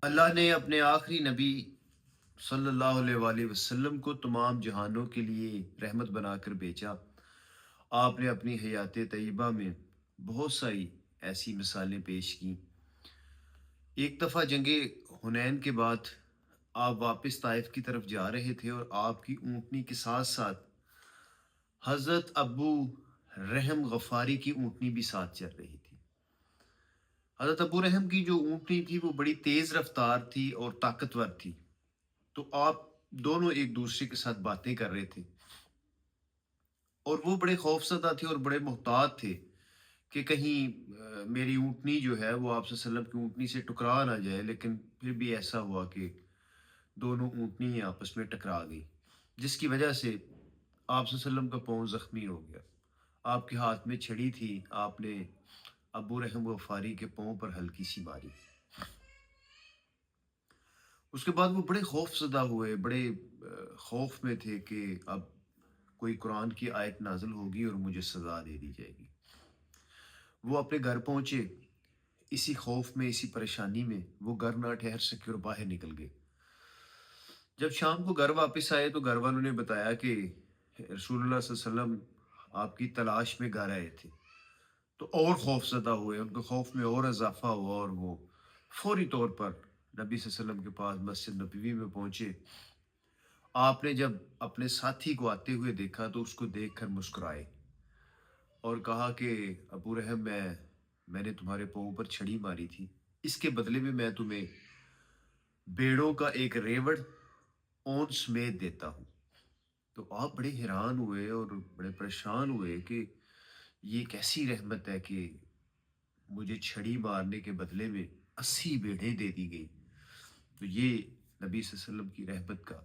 اللہ نے اپنے آخری نبی صلی اللہ علیہ وآلہ وسلم کو تمام جہانوں کے لیے رحمت بنا کر بھیجا۔ آپ نے اپنی حیات طیبہ میں بہت ساری ایسی مثالیں پیش کیں۔ ایک دفعہ جنگ حنین کے بعد آپ واپس طائف کی طرف جا رہے تھے اور آپ کی اونٹنی کے ساتھ ساتھ حضرت ابو رحم غفاری کی اونٹنی بھی ساتھ چل رہی تھی۔ حضرت ابو رحم کی جو اونٹنی تھی وہ بڑی تیز رفتار تھی اور طاقتور تھی، تو آپ دونوں ایک دوسرے کے ساتھ باتیں کر رہے تھے اور وہ بڑے خوف زدہ تھے اور بڑے محتاط تھے کہ کہیں میری اونٹنی جو ہے وہ آپ صلی اللہ علیہ وسلم کی اونٹنی سے ٹکرا نہ جائے، لیکن پھر بھی ایسا ہوا کہ دونوں اونٹنی آپس میں ٹکرا گئی، جس کی وجہ سے آپ صلی اللہ علیہ وسلم کا پاؤں زخمی ہو گیا۔ آپ کے ہاتھ میں چھڑی تھی، آپ نے ابو رحم غفاری کے پاؤں پر ہلکی سی ماری۔ اس کے بعد وہ بڑے خوف زدہ ہوئے، بڑے خوف میں تھے کہ اب کوئی قرآن کی آیت نازل ہوگی اور مجھے سزا دے دی جائے گی۔ وہ اپنے گھر پہنچے، اسی خوف میں، اسی پریشانی میں وہ گھر نہ ٹھہر سکے اور باہر نکل گئے۔ جب شام کو گھر واپس آئے تو گھر والوں نے بتایا کہ رسول اللہ صلی اللہ علیہ وسلم آپ کی تلاش میں گھر آئے تھے، تو اور خوف زدہ ہوئے، ان کے خوف میں اور اضافہ ہوا اور وہ فوری طور پر نبی صلی اللہ علیہ وسلم کے پاس مسجد نبوی میں پہنچے۔ آپ نے جب اپنے ساتھی کو آتے ہوئے دیکھا تو اس کو دیکھ کر مسکرائے اور کہا کہ ابو رحم، میں نے تمہارے پاؤں پر چھڑی ماری تھی، اس کے بدلے میں تمہیں بیڑوں کا ایک ریوڑ اون سمیت دیتا ہوں۔ تو آپ بڑے حیران ہوئے اور بڑے پریشان ہوئے کہ یہ کیسی رحمت ہے کہ مجھے چھڑی مارنے کے بدلے میں 80 بیڑیں دے دی گئی۔ تو یہ نبی صلی اللہ علیہ وسلم کی رحمت کا